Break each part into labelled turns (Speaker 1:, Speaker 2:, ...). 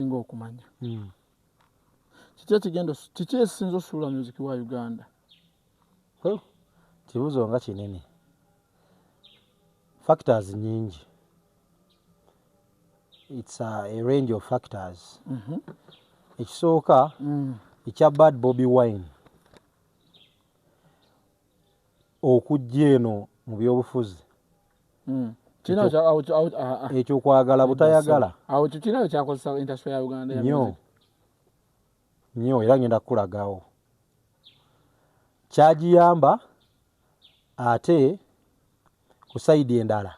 Speaker 1: ngo okumanya kiki esinza osuula music wa Uganda?
Speaker 2: Kibuzo nga kinene. Factors nyingi. It's a range of factors. Ekisooka ekya Bad Bobi Wine okujja eno mu byobufuzi ekyo kwagala butayagala
Speaker 1: awo kinayo kyakozesa industry ya Uganda ya
Speaker 2: nnyo era ngenda kukulagawo kyagiyamba ate ku saidi endala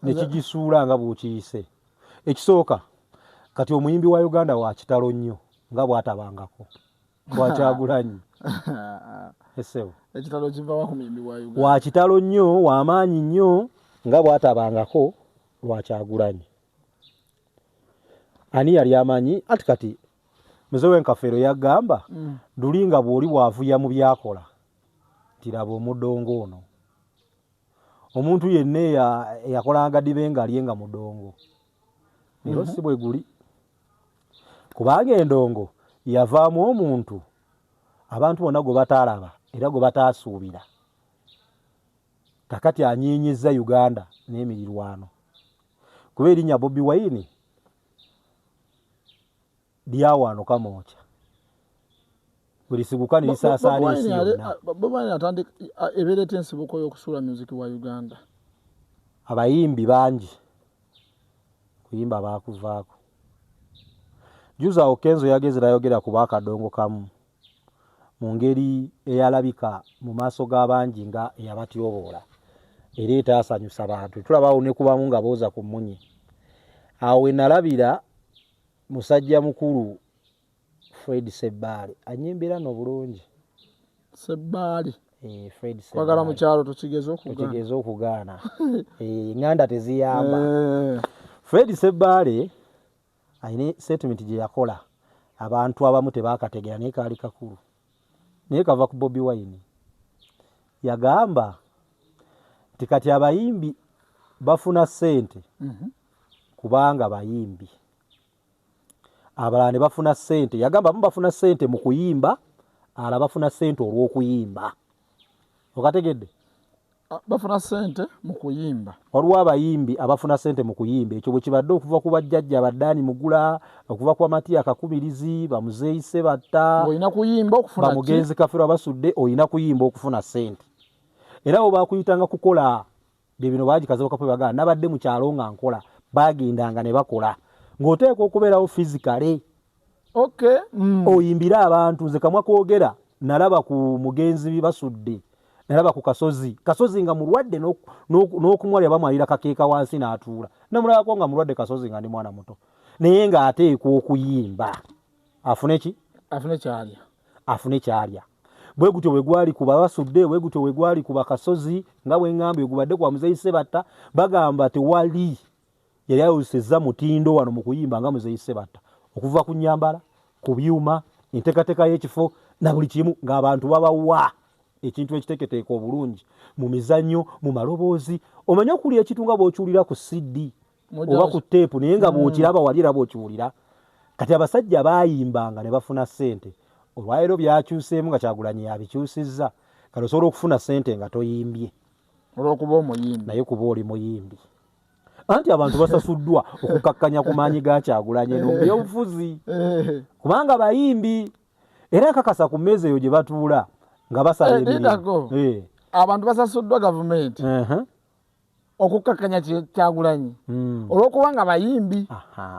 Speaker 2: nekigisuula nga bw'okiyise. Ekisooka kati omuyimbi wa Uganda wa kitalo nnyo nga bw'atabangako Bwakyagulanyi esewo
Speaker 1: ekitalo kiva ku muyimbi wa Uganda
Speaker 2: wa kitalo nnyo w'amaanyi nnyo nga bw'atabangako Bwakyagulanyi. Ani yali amanyi ati kati muzewe Nkafero yagamba lulinga bw'oli bwavuya mu byakola tiraba omudongo ono omuntu yenna yakolanga dibenga alyenga mudongo era si bwe guli kubanga endongo yavaamu omuntu abantu bonna gwe bataalaba era gwe bataasuubira kakati anyiinyizza Uganda n'emirirwano kuba erinnya Bobi Wine lyawano kamooca bulisiguka nelisaasaana ensi yonna.
Speaker 1: Bobi Wine atandika ebeereta ensibuko y'okusuula music wa Uganda.
Speaker 2: Abayimbi bangi kuyimba baakuvaako. Juza Okenzo yageze nayogera ku Bakadongo kamu mu ngeri eyalabika mu maaso g'abangi nga eyabatyoboola era etaasanyusa bantu. Tulabawo ne kubamu nga booza ku munye. Awo we nalabira musajja mukulu Fred Sebbali anyimbira no bulungi.
Speaker 1: Sebbali
Speaker 2: Fred Sebbali
Speaker 1: kwagala mu kyalo tokigezo
Speaker 2: okugaana nganda teziyamba. Fred Sebbali ayina statement gye yakola abantu abamu tebaakategera naye kaali kakulu naye kava ku Bobi Wine. Yagamba nti kati abayimbi bafuna ssente kubanga bayimbi abalala ne bafuna ssente. Yagamba abamu bafuna ssente mu kuyimba abalala bafuna ssente olw'okuyimba. Okategedde?
Speaker 1: Bafuna ssente mu kuyimba.
Speaker 2: Waliwo abayimbi abafuna ssente mu kuyimba. Ekyo bwe kibadde okuva ku bajjajja Baddaani Mugula, okuva ku Amatiya Kakumirizi, Bamuzeeyi Ssebatta,
Speaker 1: oyina kuyimba okufuna
Speaker 2: Bamugenzi Kafiro abasudde, oyina kuyimba okufuna ssente. Era bo baakuyitanga kukola bino baagikaze bakapwe bagala nabadde mu kyalo nga nkola baagendanga ne bakola ng'oteeka okubeerawo physically.
Speaker 1: Okay.
Speaker 2: Oyimbira abantu. Nze kamwa kwogera nalaba ku Mugenzi basudde nalaba ku Kasozi nga mulwadde n'okumwalira bamwalira kakeeka wansi n'atuula. Namulabako nga mulwadde Kasozi nga ndi mwana muto naye ng'ateekwa okuyimba afune ki? Afune kyalya. Bwe gutyo bwe gwali ku Basudde, bwe gutyo bwe gwali ku Bakasozi nga bwe ngambye gubadde kwa Muzeeyi Ssebatta. Bagamba tewali yali ayozesezza mutindo wano mu kuyimba nga Muzeeyi Ssebatta okuva ku nnyambala ku byuma enteekateeka y'ekifo na buli kimu ng'abantu babawa ekintu ekiteeketeeka obulungi mu mizannyo mu maloboozi. Omanye okulya ekitu nga bw'okiwulira ku CD oba ku teepu naye nga bw'okiraba wali era bw'okiwulira. Kati abasajja baayimbanga ne bafuna ssente. Olwaleero byakyuseemu nga Kyagulanyi yabikyusizza. Kati osobola okufuna ssente nga toyimbye
Speaker 1: olw'okuba omuyimbi
Speaker 2: naye kuba oli muyimbi. Anti abantu basasuddwa okukakkanya ku maanyi ga Kyagulanyi no byobufuzi kubanga bayimbi era kakasa ku mmeeza eyo gye batuula nga basala emirimu.
Speaker 1: Abantu basasuddwa gavumenti okukakkanya Kyagulanyi olw'okuba nga bayimbi.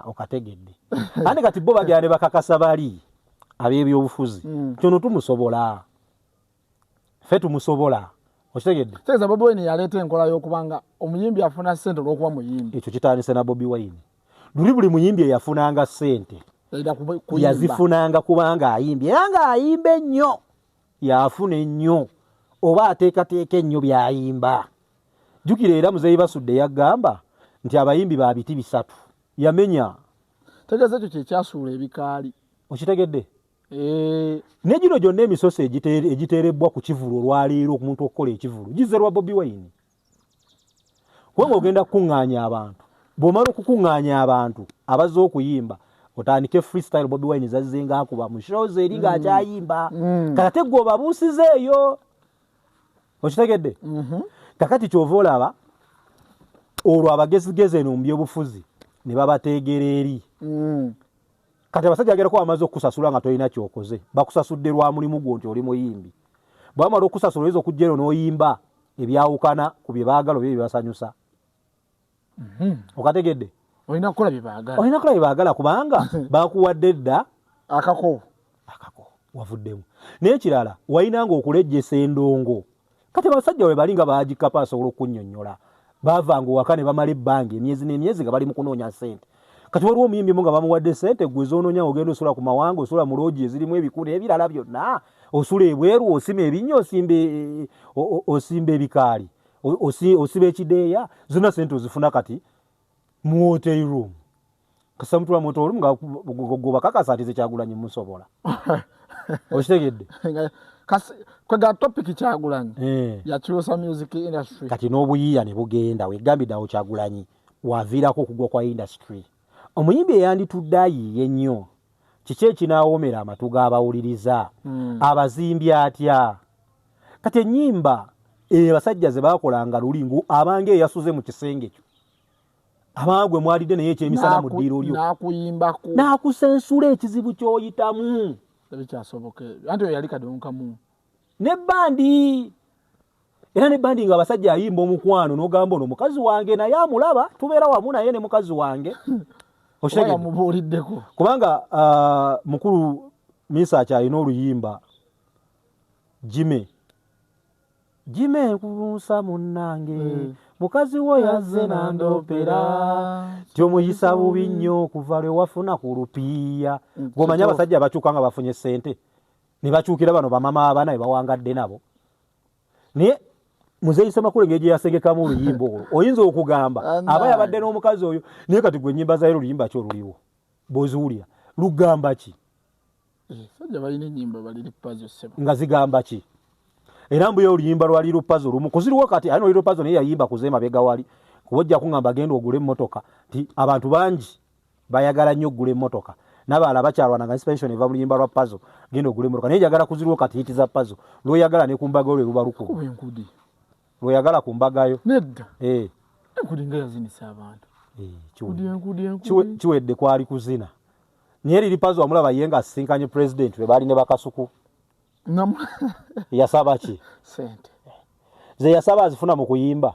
Speaker 2: Okategedde. Andi kati bo bagenda ne bakakasa bali ab'ebyobufuzi kyono tumusobola ffe tumusobola. Okitegedde?
Speaker 1: Tegeza Bobi Wine yaleeta enkola y'okubanga omuyimbi afuna ssente olw'okuba muyimbi.
Speaker 2: Ekyo kitandise na Bobi Wine. Luli buli muyimbi eyafunanga ssente yazifunanga kubanga ayimbye era nga ayimba ennyo yaafuna ennyo oba ateekateeka ennyo by'ayimba. Jjukira era Muzeeyi Basudde yagamba nti abayimbi ba biti bisatu yamenya.
Speaker 1: Tegeza ekyo kyekyasuula ebikaali.
Speaker 2: Okitegedde? Ne gino gyonna emisoso egiteerebbwa ku kivulu olwaleero ku muntu okukola ekivulu gizze lwa Bobi Wine. Kubanga ogenda kukuŋŋaanya abantu bw'omala okukuŋŋaanya abantu abazze okuyimba otandike freestyle Bobi Wine zazzenga akuba mu shows eri ng'akyayimba kakate gwe obabuusizeeyo okitegedde kakati kyova olaba olwo abagezigezi eno mu byobufuzi ne babateegera eri kati abasajja agerako amaze okukusasula nga tolina kyokoze bakusasudde lwa mulimu gwo nti oli muyimbi bwamala okusasula oyinza okujja ero n'oyimba ebyawukana ku bye baagala oba ebibasanyusa okategedde
Speaker 1: olina kukola bye
Speaker 2: baagala kubanga bakuwadde dda
Speaker 1: akako
Speaker 2: wavuddemu naye kirala walinanga okulejjesa endongo kati abasajja we bali nga baagikapa asobola okunnyonnyola baavanga owaka ne bamala ebbanga emyezi n'emyezi nga bali mu kunoonya ssente kati waliwo omuyimbi mu nga bamuwadde ssente gwe zoonoonya ogenda osula ku mawanga osula mu loogi ezirimu ebikulu ebirala byonna osula ebweru osima ebinnya osimba ebikaali osiba ekideeya zonna ssente ozifuna kati mu hotel room kasamutula mu hotel room nga gobakakasa ati Kyagulanyi musobola okitegedde
Speaker 1: kwega topic Kyagulanyi yakyusa music industry
Speaker 2: kati n'obuyiiya ne bugenda wegambidde awo Kyagulanyi waviirako okugwa kwa industry omuyimbi eyanditudde ayiiye ennyo kiki ekinaawomera amatu g'abawuliriza abazimbi atya kati ennyimba abasajja ze baakolanga lulingo abange eyasuze mu kisenge kyo abagwe mwalidde naye ekyemisana mu ddiiro lyo
Speaker 1: n'akuyimbako
Speaker 2: n'akusensula ekizibu ky'oyitamu
Speaker 1: tebikyasoboke anti oyo yali kadonkamu
Speaker 2: nebbandi era nebbandi nga abasajja ayimba omukwano n'ogamba ono mukazi wange naye amulaba tubeera wamu naye ne mukazi wange
Speaker 1: mubuuliddeko
Speaker 2: kubanga mukulu Misaaki alina oluyimba Jime nkubuusa munnange mukazi wo yazze nandopera tyomuyisa bubi nnyo okuva lwe wafuna ku lupiiya gomanye abasajja bakyuka nga bafunye ssente ne bakyukira bano bamama abana be bawangadde nabo naye Muzeeyi Ssemakula engeri gye yasengekamu oluyimba olwo oyinza okugamba aba yabadde n'omukazi oyo naye kati gwe ennyimba zayo oluyimba ki oluliwo bw'oziwulira lugamba ki
Speaker 1: sajja balina ennyimba bali Lipazo ssebo
Speaker 2: nga zigamba ki era mbuye oluyimba lwali Lipazo lumu kuziriwo kati alina Lipazo naye yayimba kuze mabega wali kuba ojja kuŋŋamba genda ogule emmotoka nti abantu bangi bayagala nnyo oggula emmotoka n'abalala bakyalwana nga inspiration eva mu luyimba lwa Pazo genda ogule emmotoka naye njagala kuziriwo kati hiti za Pazo lw'oyagala ne ku mbaga lwe luba lukuba
Speaker 1: enkudi
Speaker 2: lw'oyagala ku mbagayo
Speaker 1: nedda enkudi nga yazinisa abantu
Speaker 2: kiwedde kwali kuzina naye liri Pazo wamulaba ye nga asisinkanye president we baali ne bakasuku yasaba ki
Speaker 1: sente
Speaker 2: ze yasaba azifuna mu kuyimba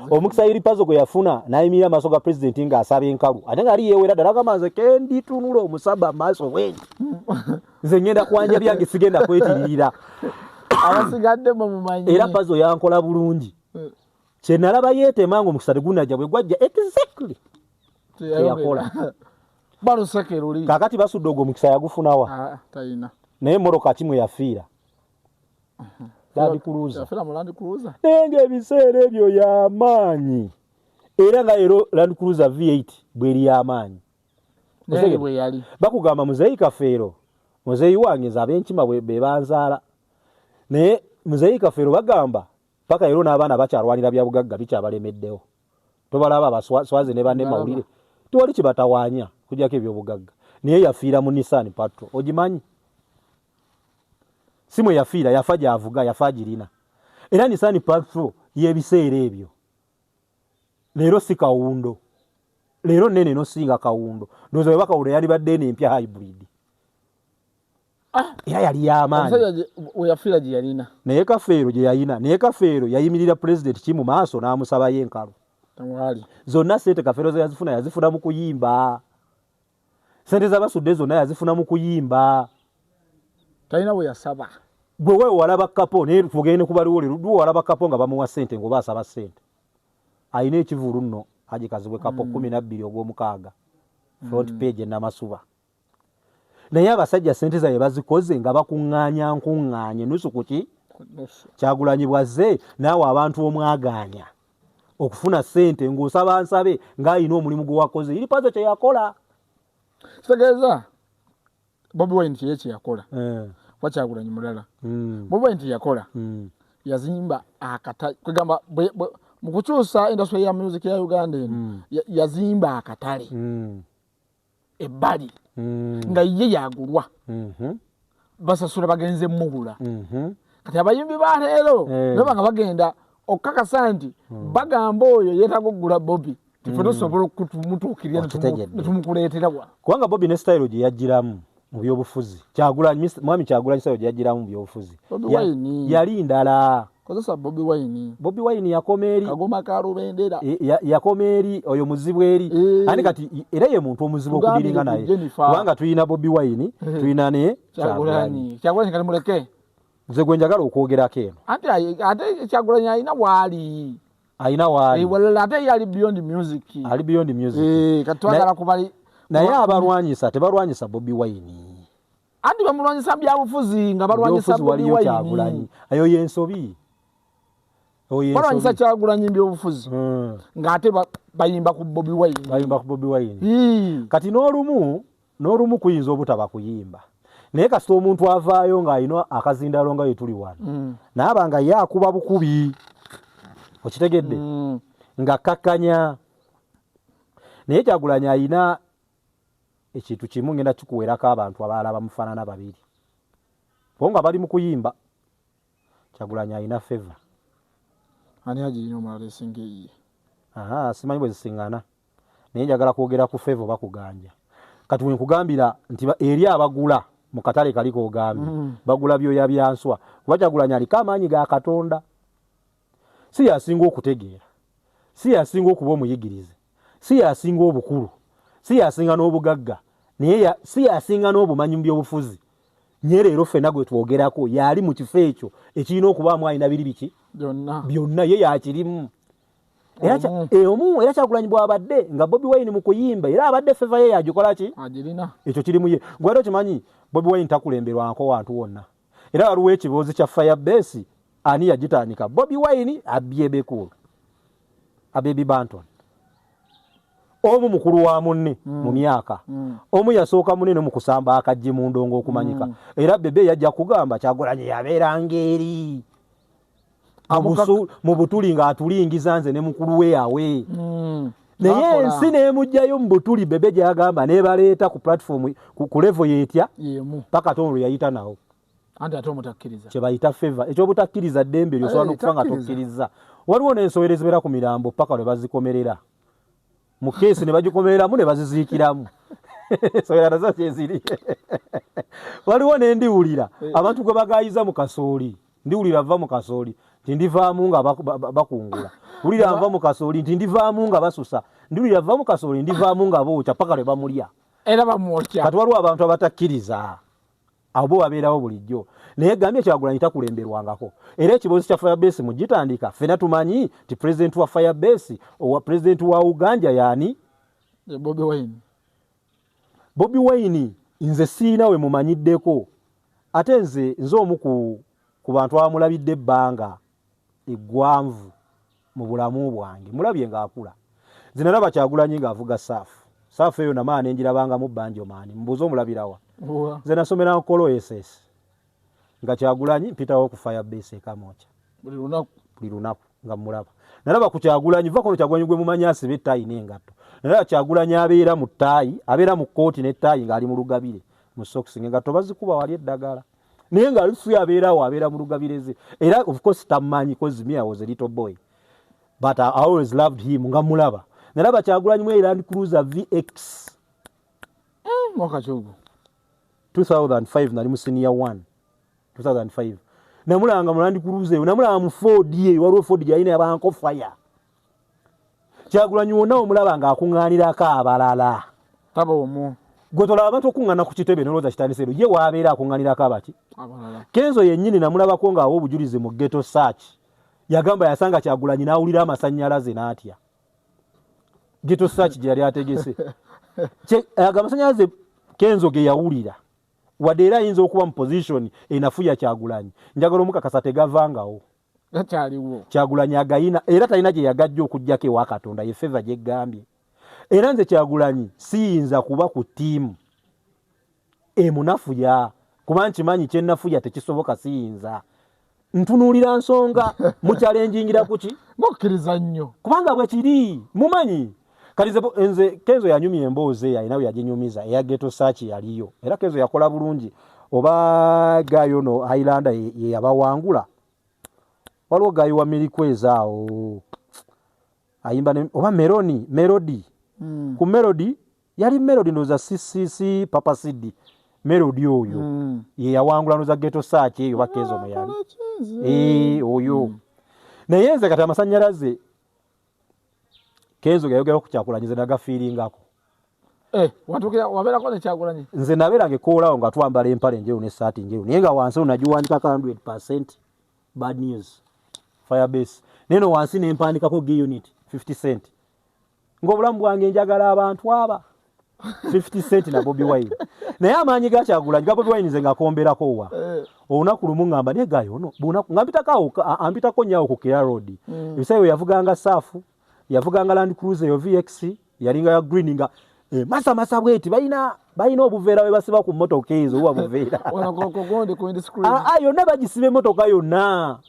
Speaker 2: omukisa iri Pazo gwe yafuna nayimirira amaaso ga president ng'asaba enkalu ate nga ali yeewera ddala gamba nze kenditunula omusaba amaaso bwenti nze ngenda kwanja byange sigenda kwetiririra
Speaker 1: abasigadde mumanyi
Speaker 2: era Pazo yankola bulungi kye nalaba yeetema nga omukisa tegunajja bwe gwajja exactly yakola
Speaker 1: baluseke luli
Speaker 2: kakati basudde ogwo omukisa yagufunawa
Speaker 1: talina
Speaker 2: naye moroka kimwe yafiira Land Cruiser naye ng'ebiseera ebyo y'amaanyi era nga ero Land Cruiser V8 bweri y'amaanyi bakugamba Muzeeyi Kafeero muzeeyi wange nze ab'enkima be banzaala naye Muzeeyi Kafeero bagamba paka ero n'abaana bakyalwanira bya bugagga bikyabalemeddewo tobalaba abaswaze ne banne mawulire tewali kibatawaanya kujjako ebyobugagga naye yafiira mu Nissan Patrol ogimanyi simwe yafiira yafa gy'avuga yafa girina era Nissan Patrol y'ebiseera ebyo leero si kawundo leero nene no singa kawundo ndowooza bwe bakawundo yalibadde n'empya hybrid era yali y'amaanyi
Speaker 1: yafiira gye yalina
Speaker 2: naye Kafeero gye yayina naye Kafeero yayimirira president ki mu maaso n'amusabayo enkalo zonna sente Kafeero ze yazifuna mu kuyimba sente z'abasudde zonna yazifuna mu kuyimba
Speaker 1: talina bwe yasaba
Speaker 2: gwe wewe walaba kapo naye tugende kubaliwo leero walaba kapo nga bamuwa sente ngoba asaba sente ayina ekivulu nno agikazibwe kapo 12 ogw'omukaaga front page n'amasuba naye abasajja sente zaye bazikoze nga bakuŋŋaanya nkuŋŋaanye nusu kuki Kyagulanyi bwazze naawe abantu omwagaanya okufuna sente ng'osaba nsabe ng'ayina omulimu gwe wakoze iri Pazo kye yakola
Speaker 1: kitegeeza Bobi Wine kye yakola wa Kyagulanyi mulala Bobi Wine kye yakola yazimba akata kwegamba mukukyusa industry ya music ya Uganda yazimba akatale ebbali nga ye yagulwa basasula bagenze mugula kati abayimbi ba leero nabo nga bagenda okakasa nti bagamba oyo yetagugula Bobby tifunosobola okutumutuukirira netumukuleetera wa
Speaker 2: kubanga Bobby ne style gye yajjiramu mu byobufuzi mwami Kyagulanyi style gye yajjiramu mu byobufuzi yali ndala
Speaker 1: kozesa Bobby Wine
Speaker 2: yakomeeri
Speaker 1: kagoma ka Rubendera
Speaker 2: yakomeeri oyo muzibu eri ani kati era ye muntu omuzibu okudiringa naye kubanga tuyina Bobby Wine tuyina ne
Speaker 1: Kyagulanyi kali muleke
Speaker 2: nze gwe njagala okwogerako eno
Speaker 1: ate Kyagulanyi ayina waali wala ate yali beyond music kati twagala kubali
Speaker 2: naye abalwanyisa tebalwanyisa Bobby Wine
Speaker 1: andi bamulwanyisa byabufuzi nga balwanyisa Bobby Wine
Speaker 2: ayo yensobi
Speaker 1: balwanyisa Kyagulanyi byobufuzi nga ate bayimba ku Bobby Wine
Speaker 2: kati n'olumu kuyinza obutaba kuyimba naye kasita omuntu avaayo ng'alina akazindalo nga yetuli wano naaba nga ye akuba bukubi okitegedde nga kakkanya naye Kyagulanyi alina ekintu kimu ngenda kikuweerako abantu abalala bamufaanana babiri bo nga bali mu kuyimba Kyagulanyi alina favor
Speaker 1: ani agirina omulala esinga eyiye
Speaker 2: simanyi bwe zisiŋŋana naye njagala kwogera ku favor bakuganja kati we nkugambira nti eri abagula mu katale kali koogambye bagula byoya byanswa kuba Kyagulanyi aliko amaanyi ga Katonda si yasinga okutegeera si yasinga okuba omuyigirize si yasinga obukulu si yasinga n'obugagga naye si yasinga n'obumanyi mu byobufuzi nye leero ffenna gwe twogerako yali mu kifo ekyo ekirina okubaamu alina biri biki byonna ye yakirimu era Kyagulanyi bw'abadde nga Bobby Wine mu kuyimba era abadde feva ye yagikola ki ekyo kiri mu ye gwera okimanyi Bobby Wine takulemberwako wantu wonna era waliwo ekiboozi kya Firebase ani yagitandika Bobby Wine abyebekulu Ababy Banton omu mukulu wa munne mu myaka omu yasooka munene mu kusamba akajji mu ndongo okumanyika era bebe yajja kugamba Kyagulanyi yabeera ngeri mu butuli ng'atulingiza nze ne mukulu we yawe naye ensi n'emugjayo mu butuli bebe gyagamba nebaleeta ku platform ku level yetya paka tono yayita nawo kyebayita favor ekyobutakkiriza ddembe lyosobola n'okufa nga tokkiriza waliwo n'ensowera ezibeera ku mirambo paka lwe bazikomerera mu keesi ne bagikomereramu ne baziziikiramu ensowera nazo kyeziri waliwo n'endiwulira abantu gwe bagayiza mu kasooli ndiwulira va mu kasooli nti ndivaamu nga bakungula wulira nva mu kasooli nti ndivaamu nga basusa ndiwulira va mu kasooli ndivaamu nga bookya paka lwe bamulya
Speaker 1: era bamwokya kati
Speaker 2: waliwo abantu abatakkiriza abo babeerawo bulijjo naye gambye Kyagulanyi takulemberwangako era ekiboozi kya Firebase mugitandika ffena tumanyi ti president wa Firebase owa president wa Uganda yaani Bobby Wine nze siina we mumanyiddeko ate nze omu ku bantu abamulabidde ebbanga eggwanvu mu bulamu bwange mulabye ng'akula nze nalaba Kyagulanyi ng'avuga saafu eyo namaa nenjirabangamu Banjo Maani mbuuza omulabirawa nze nasomera nkolo SS nga Kyagulanyi mpitawo ku Firebase ekamooca buli lunaku nga mulaba nalaba ku Kyagulanyi va kono Kyagulanyi gwe mumanyi asiba ettaayi n'engatto nalaba Kyagulanyi abeera mu ttaayi abeera mu kkooti n'ettaayi ng'ali mu lugabire mu sokisi ng'engatto bazikuba wali eddagala naye nga lufu abeerawo abeera mu lugabire ze era of course tammanyi cause me I was a little boy but I always loved him nga mulaba nalaba Kyagulanyi mu Land Cruiser VX
Speaker 1: mwaka kyogo
Speaker 2: 2005 nali mu senior 1 2005 namulanga mu Land Cruiser eyo namulanga mu Ford ye waliwo Ford yalina yabanko fire Kyagulanyi wonna omulaba ng'akuŋŋaanirako abalala
Speaker 1: taba omu
Speaker 2: gwe tolaba abantu okuŋŋaana ku kitebe nolowooza kitandisero ye waabeera akuŋŋaanirako abaki Kenzo yennyini namulabako ng'awa obujulizi mu ghetto search yagamba yasanga Kyagulanyi n'awulira amasannyalaze n'atya ghetto search gye yali ategese amasannyalaze Kenzo ge yawulira wadde era ayinza okuba mu position enafuya Kyagulanyi njagala omukakasa tegavangawo Kyagulanyi agayina era talina gye yagajja okuggyako ewa Katonda ye favor gyeggambye era nze Kyagulanyi siyinza kuba ku ttiimu emunafuya kuba nkimanyi kyennafuya tekisoboka siyinza ntunulira nsonga muchalenjingira kuki
Speaker 1: ngokkiriza nnyo
Speaker 2: kubanga bwe kiri mumanyi kalize enze Kenzo yanyumya emboozi yalina we yaginyumiza eya Ghetto Search yaliyo era Kenzo yakola bulungi oba gayo no Highlander ye yabawangula waliwo gayo wa Milikwezaawo ayimba oba Melody ku Melody yali Melody ndoza CCC Papa Sidi Melody oyo ye yawangula noza Ghetto Search eyo bakezo mo yali oyo naye nze kati amasanyalaze Kenzo gayogera ku kyakulanyize naga feeling ako
Speaker 1: watukira wabera ko ne kyakulanyi
Speaker 2: nze nabera ngekoolawo nga twambala empale njeru ne saati njeru naye nga wansi unajiwandika 100% bad news Firebase neno wansi ne mpandikako G-Unit 50 cent ng'obulamu bwange njagala abantu aba 50 cent na Bobi Wine naye amaanyi gakyagulanyi ga Bobi Wine nze ngakomberako wa olunaku lumu ngamba ne gayo no ampitako nyawo ku Kira Road ebisayo yavuganga saafu yavuganga Land Cruiser yo VX yalinga ya green nga masa bweti bayina obuveera we basiba ku motoka ezo uwa buveera
Speaker 1: wana kogonde ku indiscreet
Speaker 2: yonna bagisibe motoka yonna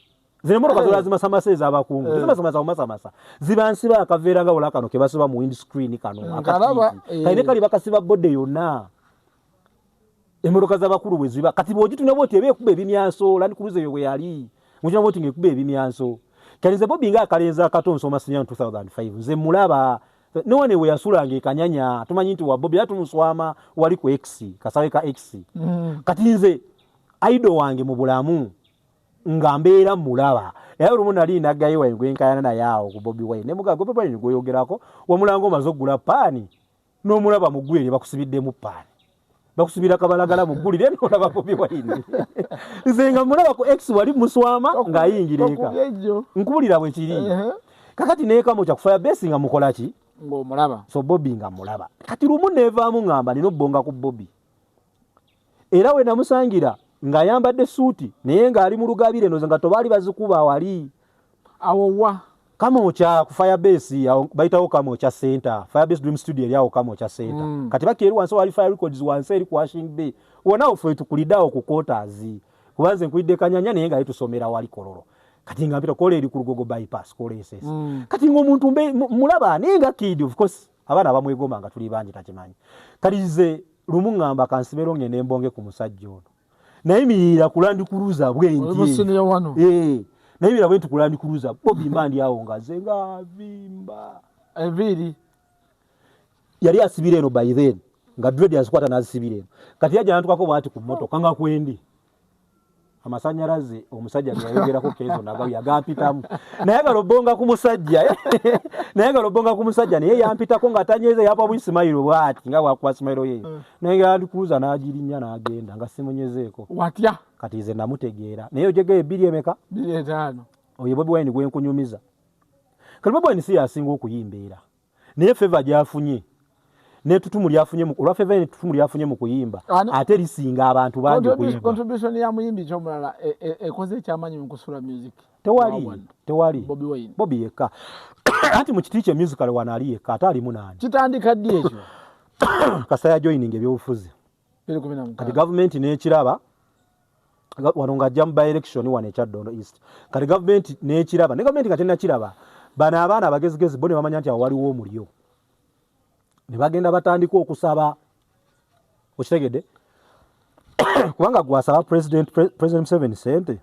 Speaker 2: zine motoka zo lazima samaseza abakungu zimasa zibansiba akaveera nga wala kano ke basiba mu windscreen kano
Speaker 1: akalaba
Speaker 2: kaine kali bakasiba bode yonna emotoka z'abakulu bwe ziba kati bwogituna bwoti ebekuba ebimyanso Land Cruiser yo bwe yali mujina bwoti ngekuba ebimyanso kalize Bobi nga akalenza akatonso masinya 2005 nze mulaba none we yasulanga ekanyanya tumanyi nti wa Bobi yatumuswama wali ku X kasawe ka X kati nze aido wange mu bulamu nga mbeera mulaba era olumu nali nagayo wengwenkayana na yao ku Bobi Wine ne mugago Bobi Wine goyogerako wamulango mazogula pani n'omulaba mu gwere bakusibidde mu pani bakusibira kabalagala mu gulire n'olaba Bobi Wine nze nga mulaba ku X wali muswama nga ayingireka nkubulira bwe kiri kakati neekamo kya kufaya besi nga mukola ki
Speaker 1: ng'omulaba
Speaker 2: so Bobi nga mulaba kati lumu neevaamu ngamba nina obbonga ku Bobi era we namusangira ng'ayambadde suuti naye ng'ali mu lugabire noze nga tobaali bazikuba wali
Speaker 1: awowa
Speaker 2: Kamokya ku Firebase bayitawo Kamokya Center Firebase Dream Studio eri awo Kamokya Center kati bakeeru wansi wali Fire Records wansi eri ku Washing Bay wona ofe tukulidawo ku quarters kubanze nkuidde kanyanya naye nga tusomera wali Kololo kati nga mpita kola eri ku Lugogo bypass kola SS kati ng'omuntu mulaba ninga kid of course abaana bamwegoma nga tuli bangi takimanyi kalize lumu ngamba kansibero ngene embonge ku musajja ono naye mirira kulandi kuruza bwenje naye mirira bwentu kulandi kuruza Bobi mandi awo nga zenga vimba
Speaker 1: eviri
Speaker 2: yali asibire eno by then nga dread yazikwata nazisibire eno kati yaja nantukako bwati ku motoka nga kwendi amasanyalaze omusajja yayogerako Kenzo nagayo yagampitamu naye galobonga ku musajja naye yampitako nga tanyeze yapa bwisimayiro bwati nga bwakuba simayiro ye naye yandikuuza n'agirinya n'agenda nga simunyezeeko
Speaker 1: watya
Speaker 2: kati nze namutegeera naye ojegeye 2 emeka
Speaker 1: 5
Speaker 2: oyo Bobi Wine gwenkunyumiza kati Bobi Wine si yasinga okuyimba naye favor gyafunye netutumu lyafunye mu olwa favor netutumu lyafunye mu kuyimba ate lisinga abantu bangi okuyimba
Speaker 1: contribution ya muyimbi kyomulala ekoze ekyamanyi mu kusula music
Speaker 2: tewali
Speaker 1: Bobi Wine
Speaker 2: Bobi yekka anti mu kiti kye musical wana ali yekka ate ali munani
Speaker 1: kitandika ddi ekyo
Speaker 2: Kasaya joining ebyobufuzi kati government n'ekiraba wano ng'ajja mu by election wane ekyaddondo east kati government n'ekiraba ne government kati nakiraba bana abaana abagezigezi bo ne bamanya nti awo waliwo omulyo ne bagenda batandika okusaba okitegedde kubanga gwasaba president Museveni sente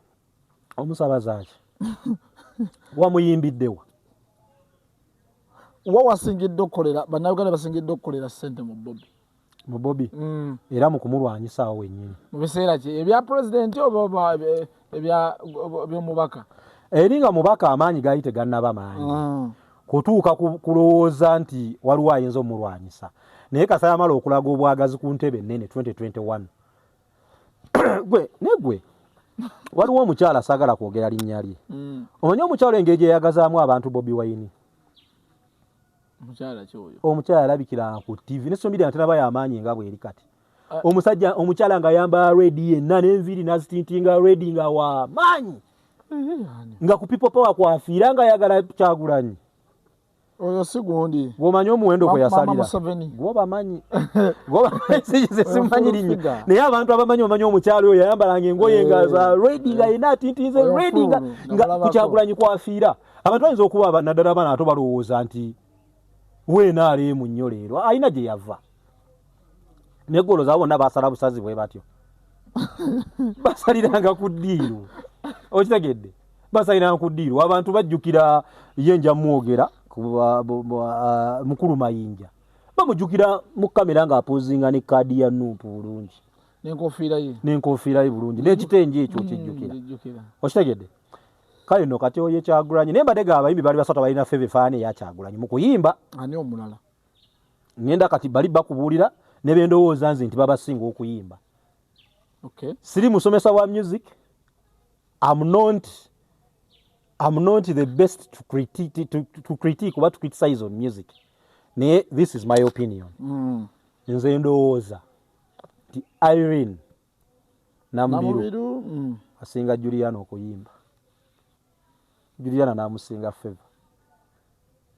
Speaker 2: omusaba zaaki wamuyimbiddewa
Speaker 1: wasingidde okukolera bannayuganda basingidde okukolera sente mu Bobi
Speaker 2: era mu kumulwanyisa awo wennyini
Speaker 1: mu biseera ki ebya pulezidenti oba ebyomubaka
Speaker 2: eri nga mubaka amaanyi gaali tegannaba maanyi kutuuka kulowooza nti waliwo ayinza omulwanyisa naye Kasaya amala okulaga obwagazi ku ntebe ennene 2021 gwe waliwo omukyala saagala kwogera linnya lye omanyi omukyala engeri gye yayagazaamu abantu Bobi Wine omukyala alabikira ku TV nesomira nti naba y'amaanyi nga bweri kati omukyala nga yambala redi yenna n'enviiri n'azitintinga redi nga w'amaanyi nga ku people power kwafiira nga ayagala Kyagulanyi
Speaker 1: oyo sigundi
Speaker 2: gomanyi omuwendo gwe yasalira
Speaker 1: Museveni
Speaker 2: gobamanyi sikize simanyi linnya naye abantu abamanyi omanyi omukyalo oyo yayambalanga engoye nga za redi nga yina atintinze redi nga Kukyagulanyi kwafiira abantu bayinza okuba naddala abaana ato balowooza nti weena aleemu nnyo leero alina gye yava negolo zaabo bonna basala busazi bwe batyo basaliranga ku ddiiru okitegedde basaliranga ku ddiiru abantu bajjukira yenja mwogera mukulu Mayinja bamujjukira mu kamera ng'apozinga ne kaadi ya Nuupu bulungi n'enkofiira ye bulungi n'ekitengi ekyo kijjukira okitegedde kale nno kati oyo Kyagulanyi naye mbadde abayimbi bali basatu balina ffe befaana eya Kyagulanyi mu kuyimba
Speaker 1: ani omulala
Speaker 2: ngenda kati bali bakubuulira ne bendowooza nze nti babasinga okuyimba siri musomesa wa music I'm not the best to critique or to criticize on music. This is my opinion. Nze ndowooza nti Irene Nambiru asinga Juliana okuyimba. Juliana n'amusinga Favour.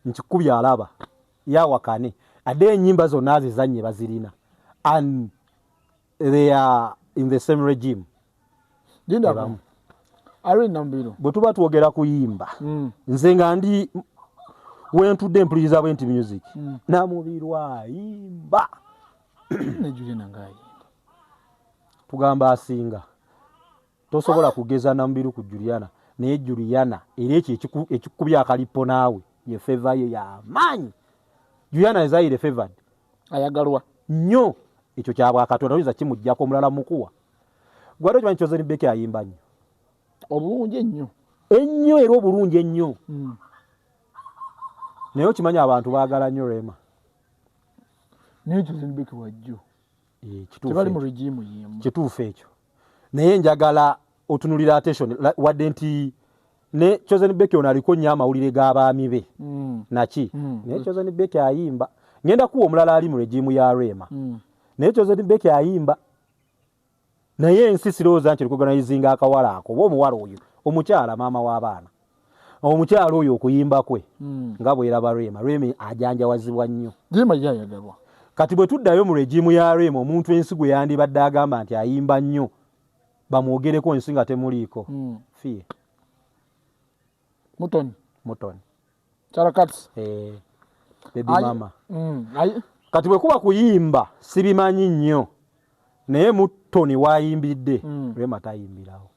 Speaker 2: Nkikubya alaba yawakane ade ennyimba zonna azizannye bazirina and they are in the same regime.
Speaker 1: Jinda Irene Nambiru
Speaker 2: bwe tuba twogera kuyimba nze nga ndi wentudde mpuliriza bwenti music Namubirwa ayimba
Speaker 1: ne Juliana ngayimba
Speaker 2: tugamba asinga tosobola kugeza Nambiru ku Juliana naye Juliana era ekyo ekikubya akalipo naawe ye Favour ye y'amaanyi Juliana ezaire favored
Speaker 1: ayagalwa
Speaker 2: nnyo ekyo kyabwa Katonda oyinza kimuggyako omulala mukuwa gwado kimanyi Chosen Beke ayimba nnyo
Speaker 1: obulungi
Speaker 2: ennyo era obulungi ennyo naye okimanyi abantu baagala nnyo Rema
Speaker 1: naye Chosen Beke wajjo tebali mu regime yemu
Speaker 2: kituufu ekyo naye njagala otunulira attention wadde nti ne Chosen Beke ono aliko nnyo amawulire g'abaami be naki naye Chosen Beke ayimba ngenda kuwa omulala ali mu regime ya Rema naye Chosen Beke ayimba naye ensi sirowooza nti recognizinga akawala ako oba omuwala oyo omukyala maama w'abaana omukyala oyo okuyimba kwe nga bweraba Rema ajanjawazibwa nnyo
Speaker 1: Rema yayagalwa
Speaker 2: kati bwe tuddayo mu regimu ya Rema omuntu ensi gwe yandibadde agamba nti ayimba nnyo bamwogereko ensi nga temuliiko fie Mutoni
Speaker 1: Charakats
Speaker 2: baby mama kati bwe kuba kuyimba sibimanyi nnyo naye Mutoni wayimbidde Rema tayimbirawo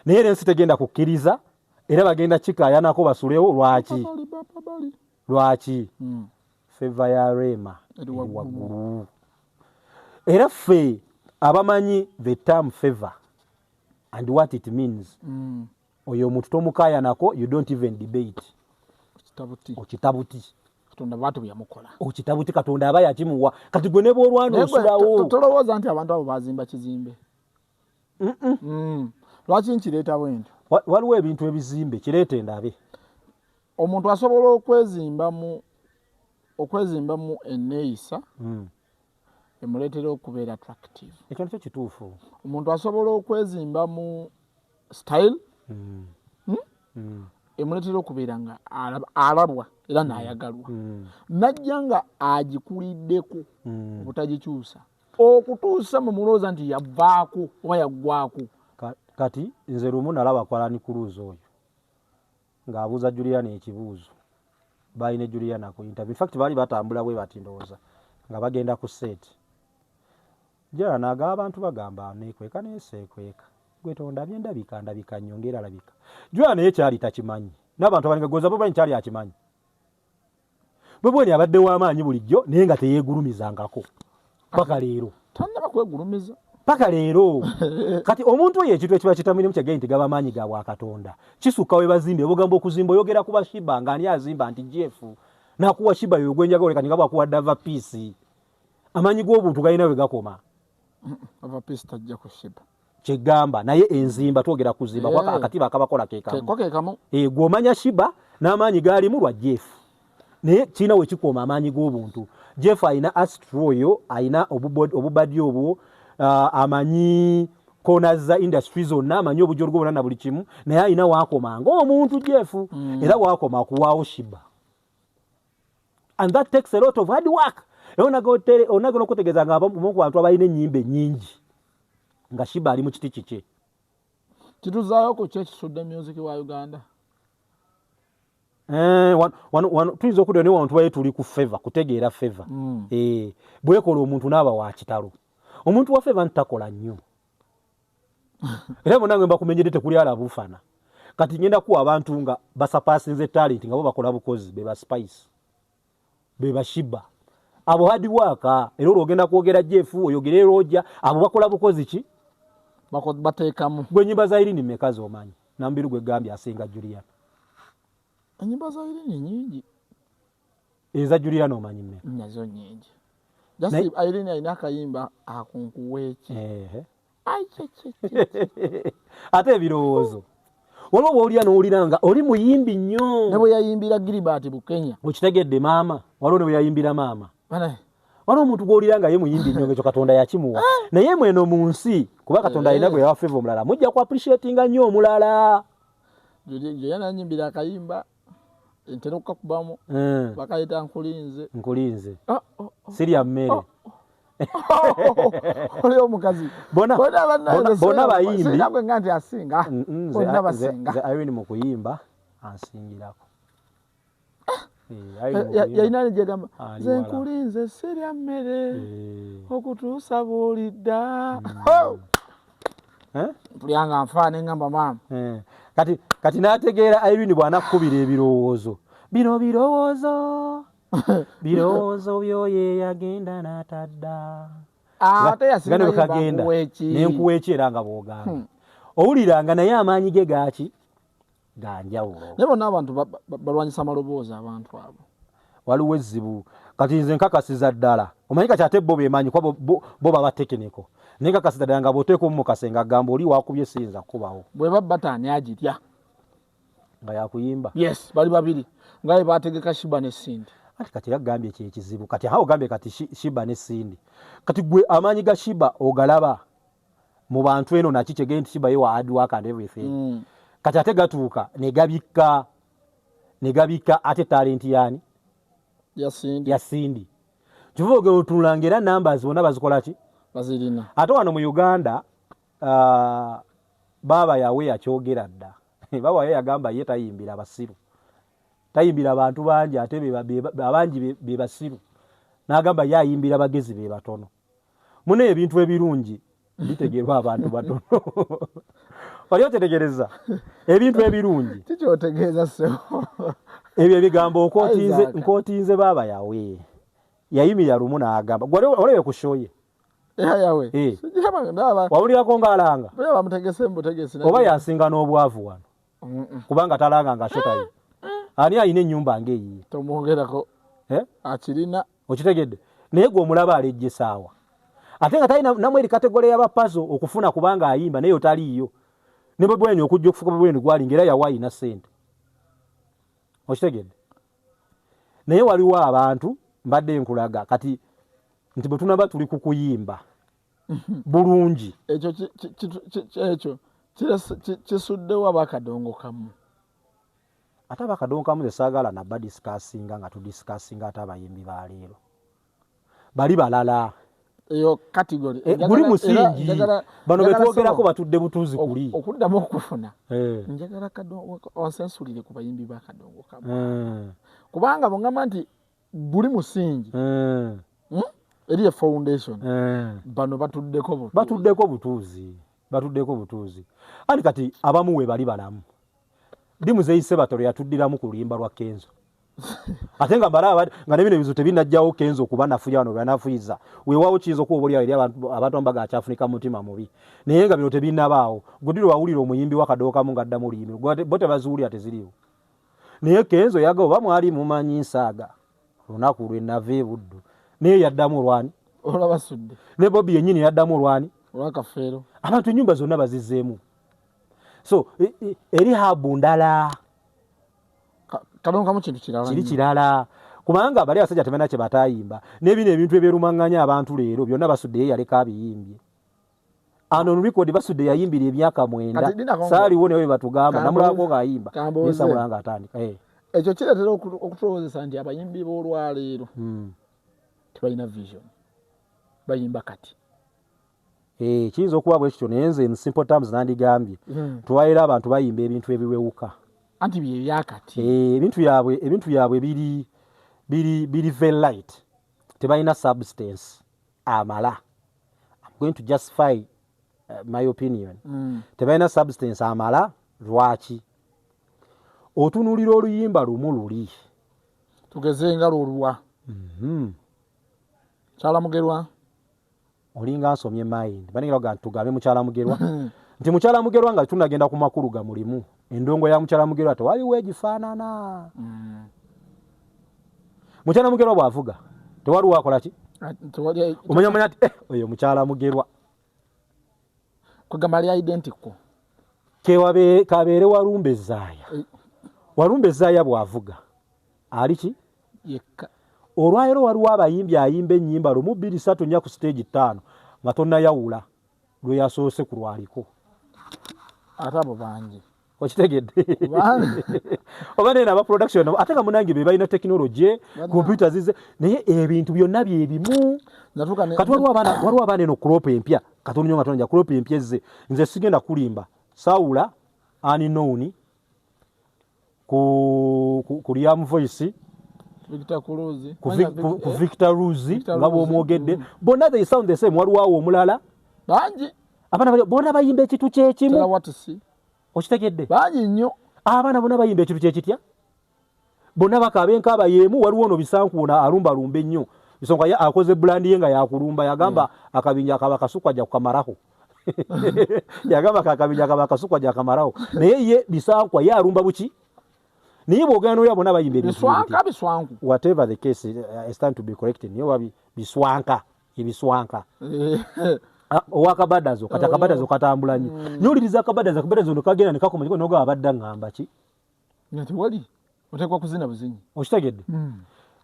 Speaker 2: naye ensi tegenda kukkiriza era bagenda kikayanako basulewo lwaki Favour ya Rema waggulu era ffe abamanyi the term Favour and what it means oyo omuntu tomukayanako you don't even debate okitabuti
Speaker 1: Katonda batu byamukola
Speaker 2: okitabuti Katonda aba yakimuwa kati gwe ne bwolwana osulawo
Speaker 1: tolowooza nti abantu abo bazimba kizimbe lwaki nkireeta bwenti
Speaker 2: waliwo ebintu ebizimbe kireete ndabe
Speaker 1: omuntu asobola okwezimbamu enneeyisa emuleetera okubeera attractive
Speaker 2: ekyo nakyo kituufu
Speaker 1: omuntu asobola okwezimbamu style emuleetera okubeera nga alabwa era n'ayagalwa najja nga agikuliddeko obutagikyusa okutuusa mu mulooza nti yavaako oba yaggwako
Speaker 2: kati nze lumu nalaba Kwalani Cruise oyo ng'abuuza Juliana ekibuuzo balina Juliana ku interview. In fact bali batambula bwe bati ndowooza nga bagenda ku set Juliana n'agamba abantu bagamba neekweka neeseekweka gwe tondabye ndabika nnyongera alabika Juliana ye kyali takimanyi n'abantu abalinga goza bo kyali akimanyi bwe abadde w'amaanyi bulijjo naye nga teyeegulumizangako paka leero
Speaker 1: tannaba kwegulumiza
Speaker 2: paka leero kati omuntu oyo ekintu ekiba kitamirimu kyagenda nti gaba maanyi ga Bwakatonda kisukka we bazimbe obugamba okuzimba oyogera kuba Shiba ng'ani azimba nti Jeff nakuwa Shiba yo gwenjagala kati nga bwakuwa Dava Peace amaanyi g'obuntu galina we gakoma
Speaker 1: Dava Peace tajja ku Shiba
Speaker 2: kyegamba naye enzimba twogera kuzimba kwaka akatiba akabakola keekamu gw'omanya Shiba n'amaanyi gaalimu lwa Jeff naye kirina we kikoma amaanyi g'obuntu Jeff alina Astro oyo alina obubadde obwo amanyi kona za industry zonna amanyi obujolgo bonna na buli kimu naye alina waakoma ng'omuntu Jeff era waakoma kuwaawo Shiba and that takes a lot of hard work. Onaga okutegeeza nga mu bantu abalina ennyimba ennyingi nga Shiba ali mu kiti kike.
Speaker 1: Kituzaayo ku kye kisudde music wa Uganda.
Speaker 2: Tuyinza okudda ne wantu baye tuli ku favor, kutegeera favor. Bwekola omuntu n'aba wa kitalo. Omuntu wa favor ntakola nnyo. Era munange mbakumenyedde tekuli alabufana. Kati ngenda kuwa abantu nga basapasinze talent nga bo bakola bukozi be ba Spice. Be ba Shiba. Abo hard work era ogenda kwogera Jeff oyogere Roger abo bakola bukozi ki?
Speaker 1: Bateekamu.
Speaker 2: Gwe nyimba za Irene mekazi omanyi. Nambiru gwe Gambia asenga Juliana.
Speaker 1: Nyimba za Irene nyingi.
Speaker 2: Eza Juliana omanyi mme.
Speaker 1: Nazo nyingi. Just Irene alina akayimba akunkuweeki.
Speaker 2: Ate ebirowoozo. Olwo olya n'owuliranga oli muyimbi nnyo.
Speaker 1: Ne bwe yayimbira Gilbert Bukenya.
Speaker 2: Okitegedde maama. Waliwo ne bwe yayimbira maama.
Speaker 1: Bana.
Speaker 2: Waliwo omuntu gw'oliranga ye muyimbi nnyo ng'ekyo Katonda yakimuwa. Naye mweno mu nsi kuba Katonda alina gwe yawa favor omulala mujja ku appreciatinga nnyo omulala.
Speaker 1: Juliana anyimbira akayimba ntera okukakubamu bakayita nkulinze.
Speaker 2: Nkulinze. Sirya mmere.
Speaker 1: Oli omukazi. Bona
Speaker 2: bayimbi.
Speaker 1: Nabwe nganti asinga. Bona basinga.
Speaker 2: Nze Irene mu kuyimba ansingirako.
Speaker 1: Yayina njegamba nze nkulinze sirya mmere okutuusa bw'olidda. Tulyanga nfaane ngamba maama.
Speaker 2: Kati n'ategeera Irene bw'anakkubira ebirowoozo. Bino birowoozo. Birowoozo byoye yagenda n'atadda.
Speaker 1: Ate yasinga
Speaker 2: kagenda n'enkuweeki era nga bw'ogamba. Owuliranga naye amaanyi ge gaaki ganjawulo.
Speaker 1: Ne bonna abantu balwanyisa amaloboozi abantu abo.
Speaker 2: Waliwo ezzibu. Kati nze nkakasiza ddala. Omanyi kati ate bo beemanyi kuba bo baba tekiniko. Naye nkakasiza ddala nga bw'oteeka omu mu kasenga agamba oli waakubye siyinza kubawo.
Speaker 1: Bwe babbataani agirya.
Speaker 2: Nga yakuyimba.
Speaker 1: Yes, bali babiri. Nga baategeka Shiba ne Sindi.
Speaker 2: Kati yagambye ekizibu. Kati aho ogambye kati Shiba ne Sindi. Kati gwe amaanyi ga Shiba ogalaba mu bantu eno naki kyegenda Shiba ye wa hard work and everything. Kati ate gatuuka ne gabika ate talent yani ya Sindi. Kivuga otulanga era numbers bona bazikola ki?
Speaker 1: Bazirina.
Speaker 2: Ate wano mu Uganda baba yawe yakyogera dda. Baba yawe yagamba ye tayimbira abasiru. Tayimbira abantu bangi ate abangi be basiru. N'agamba yayimbira bagezi be batono. Mune ebintu ebirungi bitegerwa abantu batono. Wali otegeereza ebintu ebirungi.
Speaker 1: Kiki otegeeza so?
Speaker 2: Ebyo ebigambo nkootinze baba yawe. Yayimira lumu n'agamba. Olebe ku show ye.
Speaker 1: Yawe.
Speaker 2: Wawulirako ng'alanga.
Speaker 1: Bamutegese mbutegesi.
Speaker 2: Oba yasinga n'obwavu wano. Kubanga talanga nga shotayo. Ani ayina ennyumba ng'eyiye.
Speaker 1: Tomwongerako. Akirina.
Speaker 2: Okitegedde. Naye gwe omulaba alejje saawa. Ate nga talina namwe eri kategole y'abapazo okufuna kubanga ayimba naye otaliiyo. Ne bwe bwenyi okujja okufuka bwe bwenyi gwali ngera yawa ayina ssente. Okitegedde. Naye waliwo abantu mbadde nkulaga kati nti bwe tunaba tuli ku kuyimba bulungi.
Speaker 1: Ekyo kisuddewo abakadongo kamu.
Speaker 2: Ate abakadongo kamu ze saagala nabba discussinga nga tudiscussinga ate abayimbi ba leero. Bali balala.
Speaker 1: Eyo category.
Speaker 2: Guli musingi. Bano betwogerako batudde butuuzi kuli.
Speaker 1: Okuddamu okufuna. Njagala kadongo onsensulire ku bayimbi ba kadongo kamu. Kubanga bongamba nti buli musingi. Eri foundation. Bano batuddeko butuuzi. Ani kati abamu we bali balamu. Dimu zeeyise batolo yatuddiramu ku luyimba lwa Kenzo. Ate nga balaba nga nebino ebizu tebinajjawo Kenzo okuba nafuya wano banafuyiza. Weewaawo kiyinza okuba oba oli eri abantu mbaga akyafunika mutima mubi. Naye nga bino tebinnabaawo. Gudiro wawulira omuyimbi wakadookamu ng'addamu oluyimbi. Bo tebazuwulira teziriwo. Naye Kenzo yaga oba mwali mumanyi nsaaga. Olunaku lwe nava e Buddu. Naye yaddamu olwani. Olabasudde.
Speaker 2: Ne Bobby yennyini yaddamu olwani.
Speaker 1: Olwakafeero. Abantu
Speaker 2: ennyumba zonna bazizzeemu. So eri habu ndala
Speaker 1: kadonkamu kintu kirala.
Speaker 2: Kiri kirala. Kubanga bali abasajja temena kye batayimba. N'ebino ebintu ebyerumanganya abantu leero byonna basudde ye yaleka abiyimbye. Ano record basudde yayimbira emyaka 9. Saaliwo newe batugamba namulako ng'ayimba. Nesa mulanga atandika.
Speaker 1: ekyo kireetera okutowozesa nti abayimbi b'olwaleero tebalina vision bayimba kati
Speaker 2: kiyinza okuba bwekityo naye nze in simple terms nandigambye twalira abantu bayimba ebintu ebiwewuka
Speaker 1: anti byebyakati
Speaker 2: ebintu byabwe biri very light tebalina substance amala. I'm going to justify my opinion. Tebalina substance amala. Lwaki otunulira oluyimba lumu luli
Speaker 1: tugeze nga lulwa Mukyala Mugerwa
Speaker 2: olinga nsomye mind banigira ga tugambe Mukyala Mugerwa nti Mukyala Mugerwa nga tunagenda ku makulu ga mulimu endongo ya Mukyala Mugerwa tewali wegifaanana Mukyala Mugerwa bw'avuga tewali wakola ki omanya ati oyo Mukyala Mugerwa
Speaker 1: kugamba ali identical
Speaker 2: kabeere Walumbe Zaaya bw'avuga ali ki
Speaker 1: yekka
Speaker 2: olwaleero waliwo abayimbi ayimba ennyimba lumu 2-3 nnya ku stage 5 nga tonnayawula lwe yasoose ku lwaliko
Speaker 1: ate abo bangi
Speaker 2: okitegedde oba nena aba production ate nga munange be balina technology computer zize naye ebintu byonna bye bimu kati waliwo abaana eno crop empya katono nnyo nga tonja crop empya ezze nze sigenda kulimba Saula unknown ku Liam Voice ku Victor Ruzi nga bw'omwogedde bonna they sound the same waliwo awo omulala
Speaker 1: bangi
Speaker 2: abaana bonna bayimba ekitu kyekimu okitegedde
Speaker 1: bangi nnyo
Speaker 2: abaana bonna bayimba ekitu kyekitya bonna bakaba enkaaba yeemu waliwo ono bisankuuna alumbalumba ennyo bisonga akoze brand ye nga yakulumba yagamba akabinja akaba kasukwa ajja kukamaraho yagamba akabinja akaba kasukwa ajja kamaraho naye ye bisankwa ye alumba buki naye bw'ogenda n'oya bonna bayimba
Speaker 1: biswanku
Speaker 2: whatever the case I stand to be corrected niyo babi biswanka ebiswanka owakabadazo kati akabadazo katambula nnyo nyoliriza akabadazo ono kagenda ne kakoma kiko noga abadda ngamba ki
Speaker 1: nti wali otekwa kuzina buzinyi
Speaker 2: okitegedde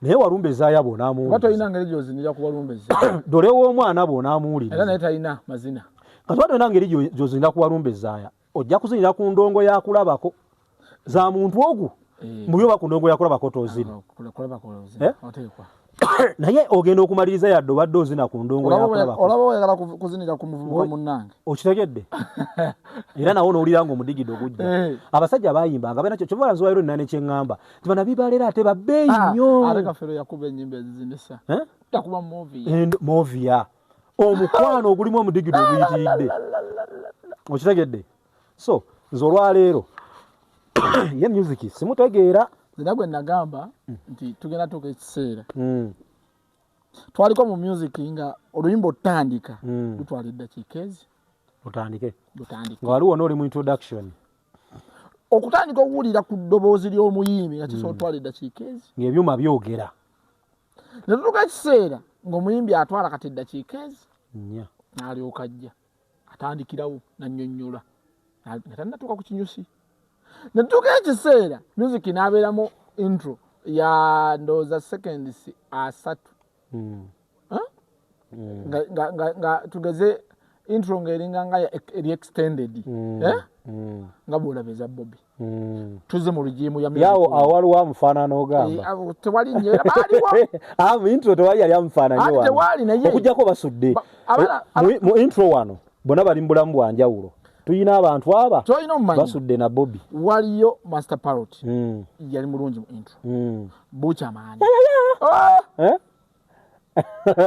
Speaker 2: naye Walumbe Zaaya bw'onaamuwuliriza
Speaker 1: watu olina ngeri gy'ozinira ku Walumbe Zaaya
Speaker 2: dole w'omwana bw'onaamuwuliriza
Speaker 1: era naye talina mazina
Speaker 2: kati watu olina ngeri gy'ozinira ku Walumbe Zaaya ojja kuzinira ku ndongo yakulabako za muntu ogwo mubyoba ku ndongo yakulabako tozina naye ogenda okumaliriza yadde obadde ozina ku ndongo yakulabako
Speaker 1: olaba oyagala kuzinira ku muvubuka munnange
Speaker 2: okitegedde era nawo n'owulira nga omudigido gujja abasajja bayimbanga balina kyovala nziwayo nnane kyeŋŋamba nti bana bibalera ate babbeeyi nnyo
Speaker 1: ate kafero yakuba ennyimba ezizinisa takuba
Speaker 2: movia omukwano ogulimu omudigido oguyitiridde okitegedde so nze olwaleero ye music simutegeera
Speaker 1: zina gwe nagamba nti tugenda tuuka ekiseera twaliko mu music nga oluyimba otandika lutwala eddakiika ezi
Speaker 2: otandike nga waliwo n'oli mu introduction
Speaker 1: okutandika okuwulira ku ddoboozi ly'omuyimbi nga kisobola otwala eddakiika ezi
Speaker 2: ng'ebyuma byogera
Speaker 1: ne tutuuka ekiseera ng'omuyimbi atwala kati eddakiika ezi n'alyoka ajja atandikirawo nannyonnyola nga tannatuuka ku kinyusi ne tutuuka ekiseera music n'abeeramu intro ya ndowooza seconds 3 nga tugeze intro ng'eringa nga eri extended nga bw'olaba eza Bobby tuze mu lugimu
Speaker 2: yawo awaliwo amufaanana ogamba
Speaker 1: tewali nnyo era baaliwo
Speaker 2: intro tewali yali amufaananye wano okujjako basudde mu intro wano bonna bali mu bulamu bwa njawulo tuyina abantu aba basudde na Bobby
Speaker 1: waliyo Master Parrot yali mulungi mu intro bucha maani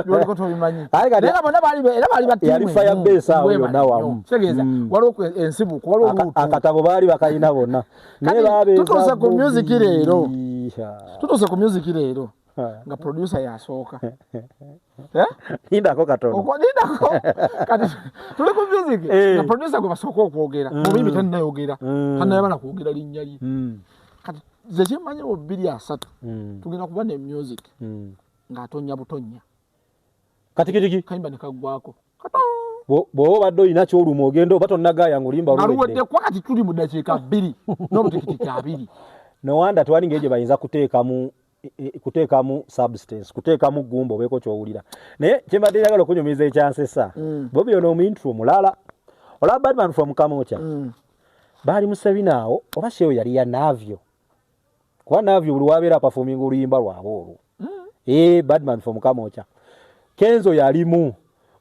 Speaker 1: yoliko tobimanyi era bonna bali batimu
Speaker 2: yali firebase awo yonna wamu
Speaker 1: tegeeza waliwo ensibuko waliwo oluutu
Speaker 2: akatabo baali bakalina bonna naye babeeza
Speaker 1: tutuuse ku music leero nga producer yasooka
Speaker 2: lindako katono
Speaker 1: kati tuli ku music nga producer gwe basooka okwogera mubimbi tannayogera tannayabala kwogera linnya lye kati ze kimmanyiwo 2-3 tugenda kuba ne music ng'atonnya butonnya
Speaker 2: katikitiki
Speaker 1: kayimba ne kaggwako
Speaker 2: bw'oba obadde olina kyoluma ogenda oba tonnagaaya ng'olimba
Speaker 1: luwedde kuba kati tuli mu ddakiika 2 n'obutikitiki 2
Speaker 2: nowanda tewali ngeri gye bayinza kuteekamu substance kuteekamu gumba obeeko kyowulira naye kyembadde njagala okunyumiza ekyansesa Bobby ono omuyintru omulala olaba Badman from Kamocha baali mu sebinaawo oba sheewo yali ya Navyo kwa navyo buli wabeera performing oluyimba lwabwe olwo Badman from Kamocha Kenzo yalimu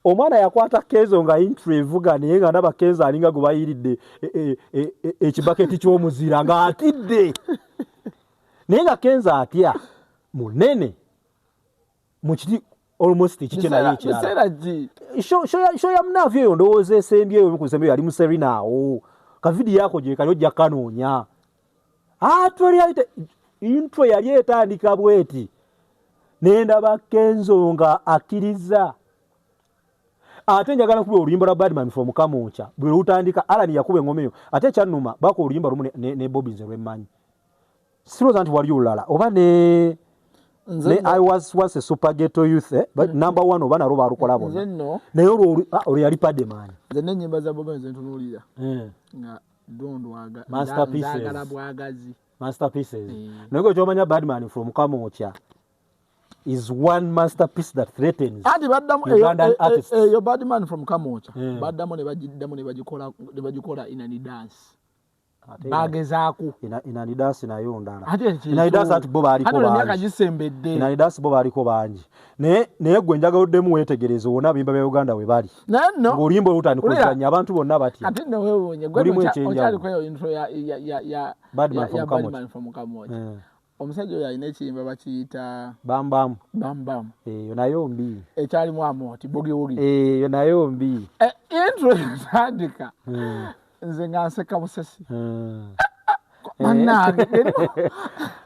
Speaker 2: omwana yakwata Kenzo nga intro evuga naye nga ndaba Kenzo alinga gwe bayiridde ekibaketi ky'omuzira nga atidde naye nga Kenzo atya munene mu kiti almost kiki naye ekirala show ya mnavyo eyo ndowooza esembyeyo ku nsembyo yali mu Serena awo kavidi yako gye kali ojja kanoonya reality intro yali etandika bweti nendaba Kenzo nga akkiriza ate njagala kuba oluyimba lwa Badman from Kamocha bwe lutandika Alan yakuba engoma eyo ate kyannuma bako oluyimba lumu ne Bobby nze lwemmanyi siroza nti wali olulala oba ne I was once a super ghetto youth but number 1 oba nalo balukola bona naye olwo yali Pademan
Speaker 1: nze n'ennyimba za Bobby nze ntunuulira nga dondwaga
Speaker 2: masterpieces naye gwe kyomanya Badman from Kamocha is one masterpiece that threatens
Speaker 1: Ugandan artists. Your Badman from Kamocha. Badamo ne bagikola inani dance. Bagezaako.
Speaker 2: Inani dance nayo ndala. Inani dance ati bo baliko bangi.
Speaker 1: Hano myaka gisembedde.
Speaker 2: Inani dance bo baliko bangi. Naye gwe njagaddemu wetegereze wona bimba bya Uganda we bali.
Speaker 1: No.
Speaker 2: Ng'olimba olutandikuzanya abantu bonna batya.
Speaker 1: Ate ne weewonye gwe okyali kweyo intro ya Badman from Kamocha. Omusajja oyo alina ekiyimba bakiyita
Speaker 2: Bam.
Speaker 1: Eyo
Speaker 2: nayo mbi.
Speaker 1: Ekyalimu amoti bogi.
Speaker 2: Eyo nayo mbi.
Speaker 1: Intro yatandika. Nze nga nseka busesi. Manange.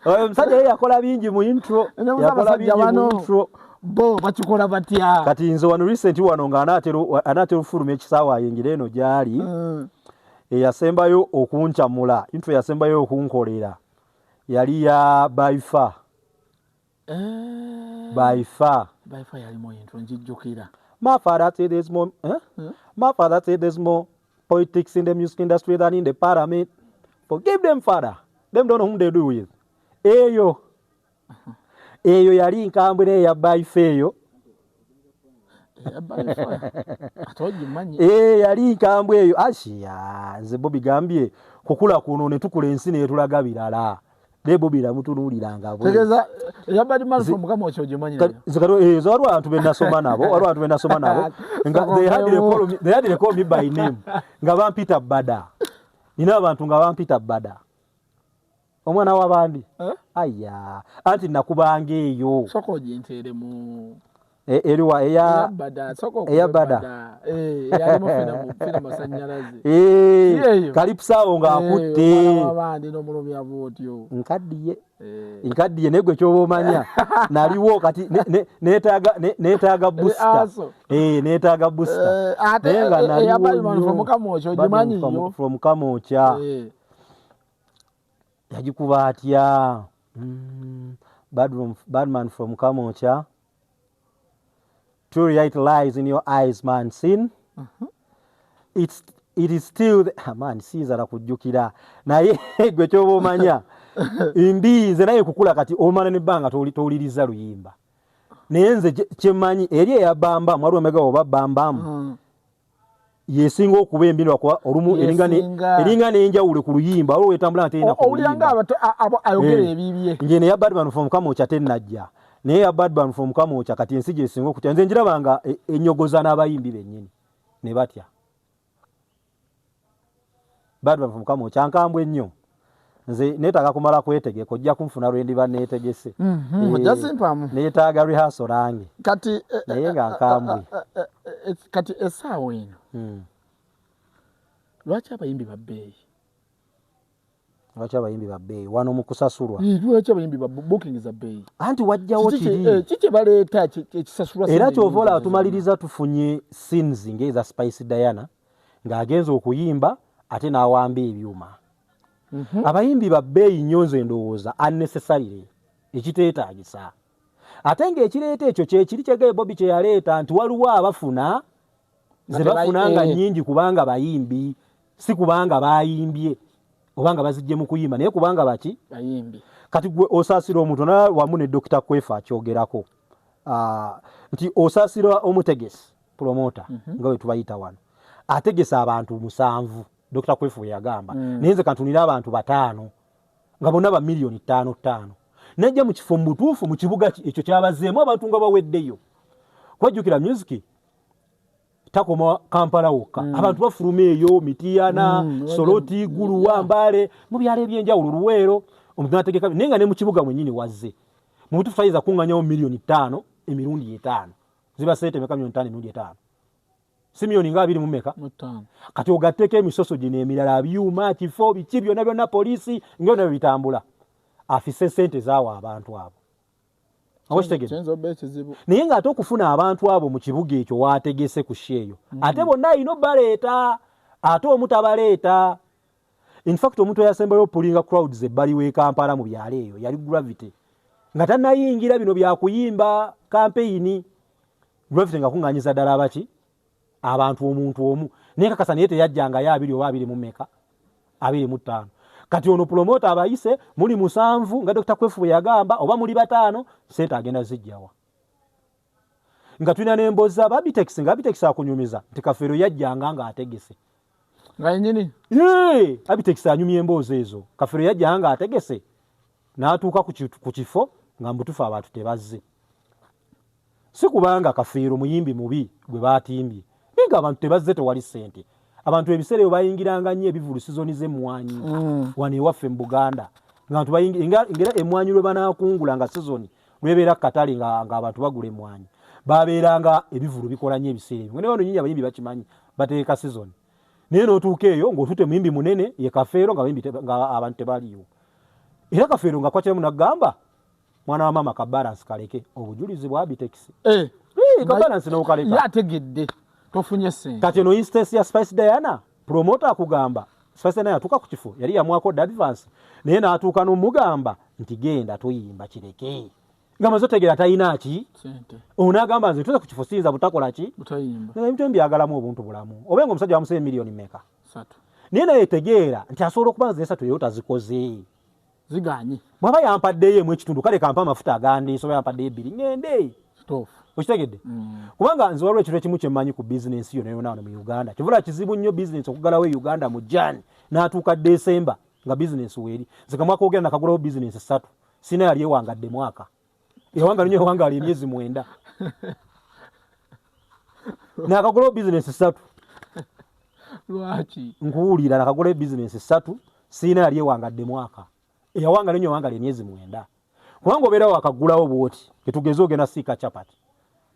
Speaker 2: Omusajja yeye yakola bingi mu intro.
Speaker 1: Bo bakikola batya.
Speaker 2: Kati nze wano recent wano nga anaatera ofuluma ekisaawa ayingire eno gyali. Yasembayo okuncamula. Intro yasembayo okunkolera. Yali ya by far
Speaker 1: yali mo intro njijjukira.
Speaker 2: My father said there's more politics in the music industry than in the parliament. Forgive them, father. Them don't know whom they do with. Eyo yali nkambwe ne ya by feyo. Yali nkambwe eyo ashiya nze Bobby gambye kukula kuno ne tukula ensi ne tulaga birala. Bobira mutunuuliranga bwe.
Speaker 1: Tegeza ya Badman from Kamocha ojimanyi nayo.
Speaker 2: Zikaro zo abantu benasoma nabo, abantu benasoma nabo. Nga they had to call me by name. Nga bampita Bada. Nina abantu nga bampita Bada. Omwana w'abandi. Aya, anti nakubanga eyo.
Speaker 1: Soko jintere mu
Speaker 2: Eriwa
Speaker 1: eya Bada, soko
Speaker 2: Bada.
Speaker 1: Yali mufina masanyalaze.
Speaker 2: Kalipsawo nga akutte.
Speaker 1: Abandi no mulumi avotyo.
Speaker 2: Nkaddiye negwe kyoba omanya. Naliwo kati neetaaga booster. Neetaaga booster.
Speaker 1: Ate ya Badman from Kamocha ojimanyi yo.
Speaker 2: From Kamocha. Yagikuba atya. Badman from Kamocha. True light lies in your eyes, man. Sin. It is still man Caesar akujjukira naye gwe kyoba omanya imbize naye kukula kati omana ne banga toliriza luyimba naye nze kyemanyi eri eya Bamba mwali omega oba Bambam yesinga okuba embinwa kwa olumu eringa n'enjawulo ku luyimba olwo wetambula ate ina ku
Speaker 1: luyimba ayogera ebibye
Speaker 2: nje ne ya Badman from Kamocha tennajja naye ya Badman from Kamocha kati ensi gyesinga okutya nze njirabanga enyogoza n'abayimbi bennyini ne batya Badman from Kamocha nkambwe nnyo nze neetaaga kumala kwetegeka ojja kunfuna lwe ndiba neetegese neetaaga rehearsal lange
Speaker 1: kati
Speaker 2: naye nga nkambwe
Speaker 1: kati essaawa eno lwaki abayimbi babbeeyi wano mu kusasulwa lwaki abayimbi booking za bbeeyi
Speaker 2: anti wajjawo
Speaker 1: kiki baleeta ekisasulwa
Speaker 2: era kyova olaba tumaliriza tufunye scenes ng'eza Spice Diana ng'agenza okuyimba ate n'awamba ebyuma abayimbi babbeeyi nnyo nze ndowooza unnecessarily ekiteetaagisa ate ng'ekireeta ekyo kyekiri kyegaye Bobby kye yaleeta nti waliwo abafuna ze bafuna nga nnyingi kubanga bayimbi si kubanga bayimbye obanga bazijje mu kuyimba naye kubanga baki
Speaker 1: bayimbi
Speaker 2: kati gwe osaasira omuntu wamu ne Dr. Kwefa akyogerako nti osaasira omutegesi promota nga we tubayita wano ategesa abantu 7 Dr. Kwefa yagamba naye nze kantunira abantu 5 nga bonna ba milioni 5 najja mu kifo mutuufu mu kibuga ekyo kyabazeemu abantu nga baweddeyo kwajjukira music takoma Kampala wokka abantu bafuluma eyo Mitiyana Soroti Guluwa Mbale mu byalo ebyenjawulo Luweero omuntu nategeka nenga ne mu kibuga mwennyini wazze mu butuufu tayiza kunganyawo milioni 5 emirundi 5 ziba sente meka milioni 5 emirundi 5 si milioni nga 2 mu meka kati ogatteko emisoso gino emirala byuma kifo biki byonna byonna poliisi ng'ebyo nabyo bitambula afise sente zaawo abantu abo naye ng'ate okufuna abantu abo mu kibuga ekyo waategese ku sheeyo ate bonna alina baleeta ate omu tabaleeta in fact omuntu eyasembayo pulinga crowds ebbali w'e Kampala mu byalo eyo yali Gravity nga tannayingira bino byakuyimba kampeyini Gravity nga kuŋŋanyiza ddala abaki abantu omuntu omu naye kakasa naye teyajjanga ya 2 oba 2 mu meka 25 kati ono promoter abayise muli 7 nga Dr. Kwefu yagamba oba muli 5 sente agenda zijjawa nga tulina n'emboozi za Abitex nga Abitex akunyumiza nti Kafeero yajjanga nga ategese
Speaker 1: nga yennyini
Speaker 2: Abitex anyumya emboozi ezo Kafeero yajjanga nga ategese n'atuuka ku kifo nga mbutufu abantu tebazze si kubanga Kafeero muyimbi mubi gwe baatimbye nga abantu tebazze tewali sente abantu ebiseera byo bayingiranga nnyo ebivulu sizoni z'emmwanyi wano ewaffe mu Buganda ng'abantu bayingira emmwanyi lwe banaakungula nga sizoni lwebeera katale nga abantu bagula emmwanyi babeeranga ebivulu bikola nnyo ebiseera ebyo ne wano nnyinyi abayimbi bakimanyi bateeka sizoni naye n'otuuka eyo ng'otute muyimbi munene ye Kafeero nga abantu tebaliiwo era Kafeero nga kwakiramu n'agamba mwana wa mama kabalansi kaleke obujulizi bwa Abitex kabalansi n'okaleka
Speaker 1: yategedde tofunye sente
Speaker 2: kati no instance ya Spice Diana promoter akugamba Spice Diana yatuuka ku kifo yali yamwako advance naye n'atuuka n'omugamba nti genda tuyimba kireke nga maze otegera talina ki
Speaker 1: sente
Speaker 2: onagamba nze tuze ku kifo siyinza butakola ki
Speaker 1: butayimba
Speaker 2: ebintu mbyagalamu obuntu bulamu obenga omusajja wamusebe milioni meka
Speaker 1: 3
Speaker 2: naye naye tegeera nti asobola okuba nze 3 eyo tazikoze
Speaker 1: ziganye
Speaker 2: bwaba yampaddeyo mu ekitundu kale kampa amafuta agandi so yampaddeyo 2 ngende
Speaker 1: stoofu
Speaker 2: okitegedde kubanga nze waliwo ekintu ekimu kyemmanyi ku bizinensi yonna yonna wano mu Uganda kivula kizibu nnyo bizinensi okugalawo e Uganda mu January n'atuuka December nga bizinensi weeri nze kamwaka ogenda nakagulawo bizinensi 3 sina yali ewangadde mwaka ewangali nnyo ewangali emyezi 9 nakagulawo bizinensi 3
Speaker 1: lwaki
Speaker 2: nkuwulira nakagulawo bizinensi 3 sina yali ewangadde mwaka eyawangali nnyo ewangali emyezi 9 kubanga obeerawo akagulawo bwoti ketugeze ogenda siika chapati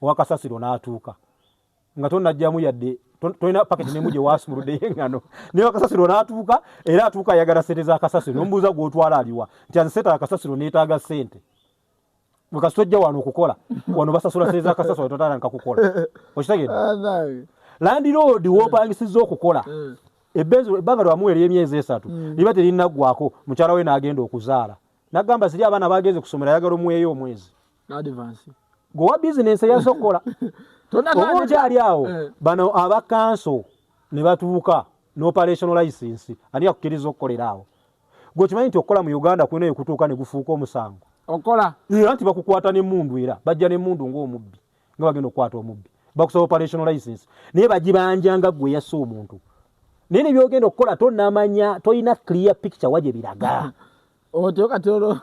Speaker 2: owakasasiro n'atuuka nga tonnajjamu yadde tolina paketi nemu gye waasumuludde engano naye wakasasiro n'atuuka era atuuka ayagala sente z'akasasiro n'omubuuza gw'otwala aliwa nti anze sente akasasiro neetaaga sente bwe kasita ojja wano okukola wano basasula sente z'akasasiro totandika kukola okitegedde landiroodi w'opangisizza okukola ebbanga lwamuweera emyezi 3 liba terinaggwako mukyala we n'agenda okuzaala nagamba ziri abaana bagenze kusomera ayagala omuweeyo omwezi gowa bizinensi eyasokola oba okyali awo bano abakanso ne batuuka n'operational license ani akukkiriza okukolera awo gwe okimanyi nti okukola mu Uganda kulina eyo kutuuka ne gufuuka omusango
Speaker 1: okola
Speaker 2: era nti bakukwata n'emmundu era bajja n'emmundu ng'omubbi nga bagenda okukwata omubbi bakusaba operational license naye bagibanjanga gwe yassa omuntu naye ne byogenda okukola tonnamanya tolina clear picture wagye biraga
Speaker 1: otyo kati olwo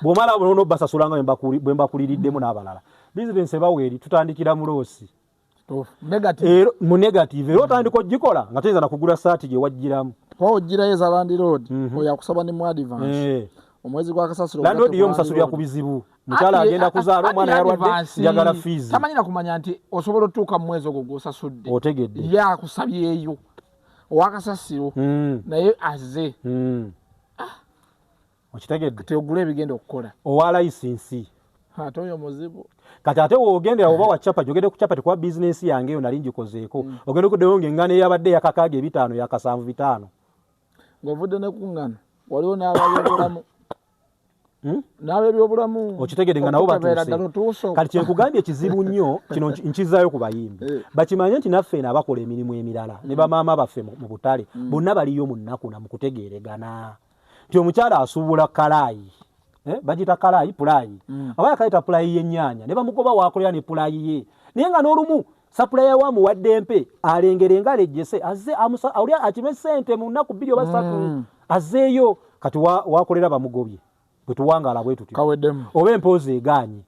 Speaker 2: bw'omala bono basasulanga bwe mbakuliriddemu n'abalala bizinensi ebaweeri tutandikira mu loosi mu negative era otandika ogikola nga toyinza nakugula saati gye wajjiramu
Speaker 1: ogirayo eza landiroodi oyo akusaba ne mu advance omwezi gwa kasasiro
Speaker 2: landiroodi yo omusasulira ku bizibu mukyala agenda kuzaala omwana yalwadde njagala fiizi
Speaker 1: tamanyira kumanya nti osobola otuuka mu mwezi ogwo gw'osasudde
Speaker 2: otegedde
Speaker 1: ye akusabyeyo owakasasiro naye azze
Speaker 2: okitegedde
Speaker 1: kati ogula ebigenda okukola
Speaker 2: owa layisinsi
Speaker 1: ate oyo muzibu
Speaker 2: kati ate wogendera oba wa chapati ogende ku chapati kwa bizinensi yange eyo nali ngikozeeko ogende okuddeyo ng'engano eyabadde yakakaaga 5 yakasanvu 5
Speaker 1: ng'ovudde ne ku ngano waliwo n'ababyobulamu n'abebyobulamu
Speaker 2: okitegedde nga nabo batuuse kati kyenkugambye ekizibu nnyo kino nkizaayo ku bayimbi bakimanye nti naffe eno abakola emirimu emirala ne bamaama baffe mu butale bonna baliyo mu nnaku na mu kutegeeregana nti omukyala asuubula kalaayi bagita kalaayi pulayi aba yakaleta pulayi y'ennyaanya ne bamugoba waakolera ne pulayi ye naye nga n'olumu sapulaya wamuwadde empe alengere nga alejjese azze awulira akime ssente mu nnaku 2 oba 3 azeeyo kati wakolera bamugobye bwe tuwangala bwe tuti
Speaker 1: kaweddemu
Speaker 2: oba empoozi egaanye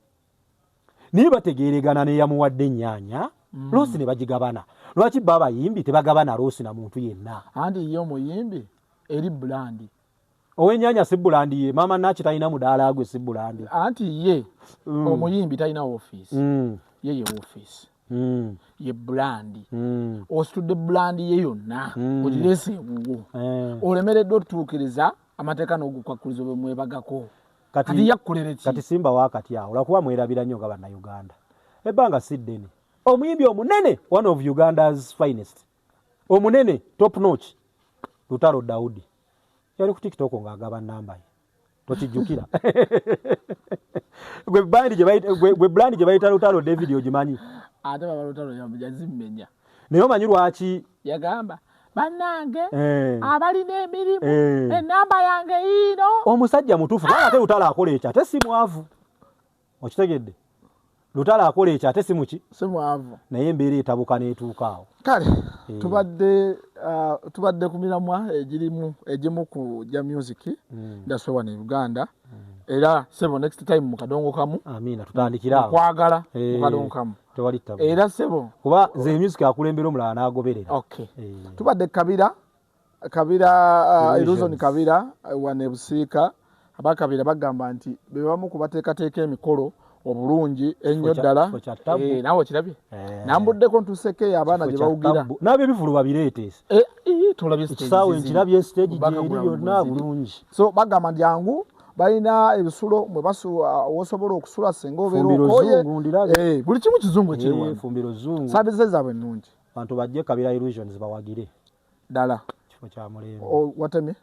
Speaker 2: naye bategeeregana neyamuwadde ennyaanya loosi ne bagigabana lwaki bba abayimbi tebagabana loosi na muntu yenna
Speaker 1: anti ye omuyimbi eri bulandi
Speaker 2: ow'ennyaanya si bulandi ye maama naki talina mudaala gwe si bulandi
Speaker 1: anti ye omuyimbi talina ofiisi ye ye ofiisi ye bulandi ositudde bulandi ye yonna ogireese ewuwo olemereddde otutuukiriza amateeka n'ogukwakulizo bwe mwebagako kati yakkolere ki
Speaker 2: kati simba wakati awo lwakuba mwerabira nnyo nga bannayuganda ebbanga si ddene omuyimbi omunene one of Uganda's finest omunene top notch Lutalo Daudi yali ku TikTok ng'agaba namba ye tokijjukira gwe brand gye bayita Lutalo David ogimanyi
Speaker 1: ate baba Lutalo yazimmenya
Speaker 2: naye omanyi lwaki
Speaker 1: yagamba bannange abalina emirimu enamba yange ino
Speaker 2: omusajja mutuufu naye ate Lutalo akola ekyo ate si mwavu okitegedde Lutalo akola ekyo ate si muki
Speaker 1: si mwavu
Speaker 2: naye embeera etabuka n'etuuka awo
Speaker 1: kale tubadde ku miramwa egimu ku ja music ndaswe wano e Uganda era sebo next time mu kadongo kamu
Speaker 2: amina tutandikira awo
Speaker 1: kwagala mu kadongo kamu
Speaker 2: tewali tabu
Speaker 1: era sebo
Speaker 2: kuba ze music akulembera omulala n'agoberera
Speaker 1: okay tubadde kabira Illusion Kabira wane Busiika abakabira bagamba nti bebamu kubateekateeka emikolo obulungi ennyo ddala nawe kirabye nambuddeko ntuseke abaana gye bawugira
Speaker 2: nabyo ebivulu babireete
Speaker 1: tulabye
Speaker 2: ekisaawe nkirabye stage gyeri byonna bulungi
Speaker 1: so bagamba nti jangu balina ebisulo mwe wosobola okusula singa obeera okoye buli kimu kizungu ekiri
Speaker 2: fumbiro zungu
Speaker 1: saadize zaabwe ennungi
Speaker 2: abantu bajje Kabira Illusions bawagire
Speaker 1: ddala
Speaker 2: kifo kya mulembe
Speaker 1: wateme